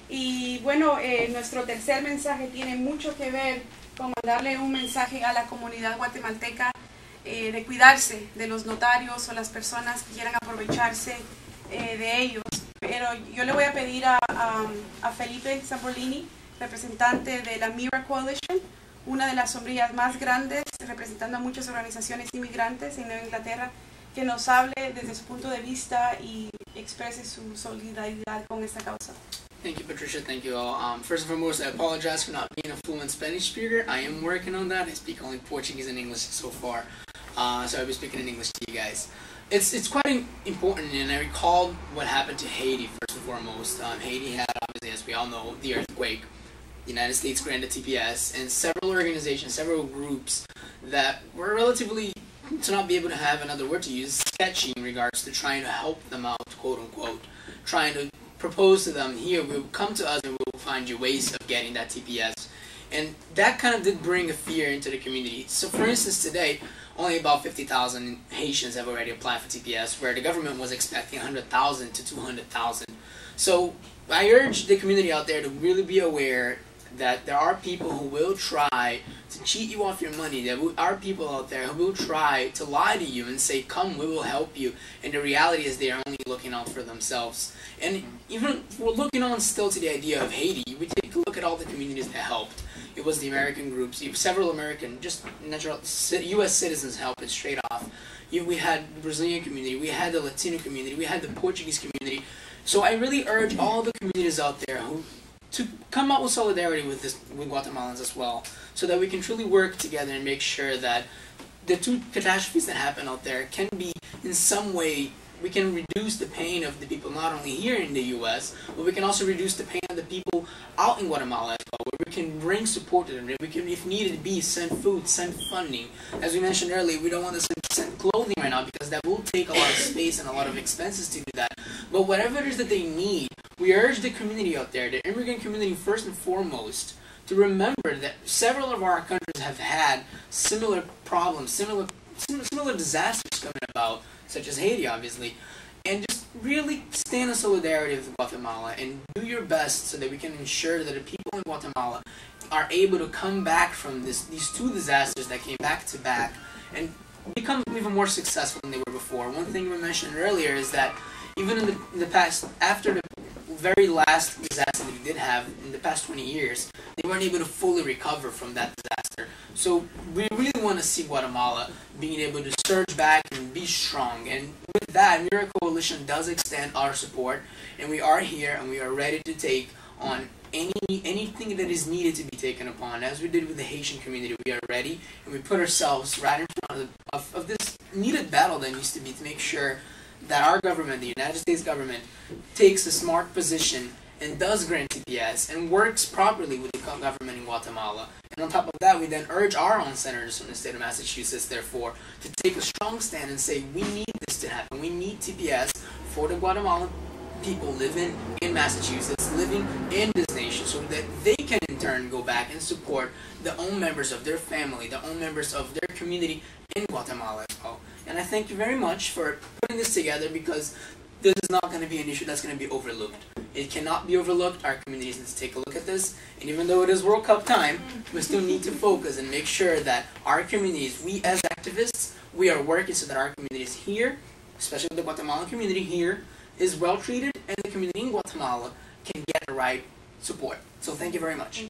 Y bueno, nuestro tercer mensaje tiene mucho que ver con mandarle un mensaje a la comunidad guatemalteca de cuidarse de los notarios o las personas que quieran aprovecharse de ellos. Pero yo le voy a pedir a Felipe Zambolini, representante de la Mirror Coalition, una de las sombrillas más grandes representando a muchas organizaciones inmigrantes en Nueva Inglaterra, que nos hable desde su punto de vista y exprese su solidaridad con esta causa. Thank you, Patricia. Thank you all. First and foremost, I apologize for not being a fluent Spanish speaker. I am working on that. I speak only Portuguese and English so far, so I'll be speaking in English to you guys. It's quite important, and I recalled what happened to Haiti first and foremost. Haiti had, obviously, as we all know, the earthquake. The United States granted TPS, and several organizations, several groups that were relatively, to not be able to have another word to use, sketchy in regards to trying to help them out, quote unquote, trying to propose to them, here, we'll come to us and we'll find you ways of getting that TPS. And that kind of did bring a fear into the community. So for instance, today, only about 50,000 Haitians have already applied for TPS, where the government was expecting 100,000 to 200,000. So I urge the community out there to really be aware that there are people who will try to cheat you off your money. There are people out there who will try to lie to you and say, come, we will help you. And the reality is they are only looking out for themselves. And even we're looking on still to the idea of Haiti, we take a look at all the communities that helped. It was the American groups, several American, just natural U.S. citizens helped it straight off. We had the Brazilian community, we had the Latino community, we had the Portuguese community. So I really urge all the communities out there to come out with solidarity with Guatemalans as well, so that we can truly work together and make sure that the two catastrophes that happen out there can be, in some way, we can reduce the pain of the people not only here in the U.S., but we can also reduce the pain of the people out in Guatemala as well, where we can bring support to them. We can, if needed be, send food, send funding. As we mentioned earlier, we don't want to send clothing right now because that will take a lot of space and a lot of expenses to do that. But whatever it is that they need, we urge the community out there, the immigrant community first and foremost, to remember that several of our countries have had similar problems, similar disasters coming about, such as Haiti, obviously, and just really stand in solidarity with Guatemala and do your best so that we can ensure that the people in Guatemala are able to come back from these two disasters that came back to back and become even more successful than they were before. One thing we mentioned earlier is that even in the past, after the very last disaster that we did have in the past 20 years, they weren't able to fully recover from that disaster. So we really want to see Guatemala being able to surge back and be strong. And with that, Mirror Coalition does extend our support, and we are here and we are ready to take on anything that is needed to be taken upon. As we did with the Haitian community, we are ready, and we put ourselves right in front of this needed battle that needs to be to make sure that our government, the United States government, takes a smart position and does grant TPS and works properly with the government in Guatemala. And on top of that, we then urge our own senators from the state of Massachusetts, therefore, to take a strong stand and say, we need this to happen. We need TPS for the Guatemalan people living in Massachusetts, living in this nation, so that they can in turn go back and support the own members of their family, the own members of their community in Guatemala as well. And I thank you very much for putting this together, because this is not going to be an issue that's going to be overlooked. It cannot be overlooked. Our communities need to take a look at this. And even though it is World Cup time, we still need to focus and make sure that our communities, we as activists, we are working so that our communities here, especially the Guatemalan community here, is well treated, and the community in Guatemala can get the right support. So thank you very much.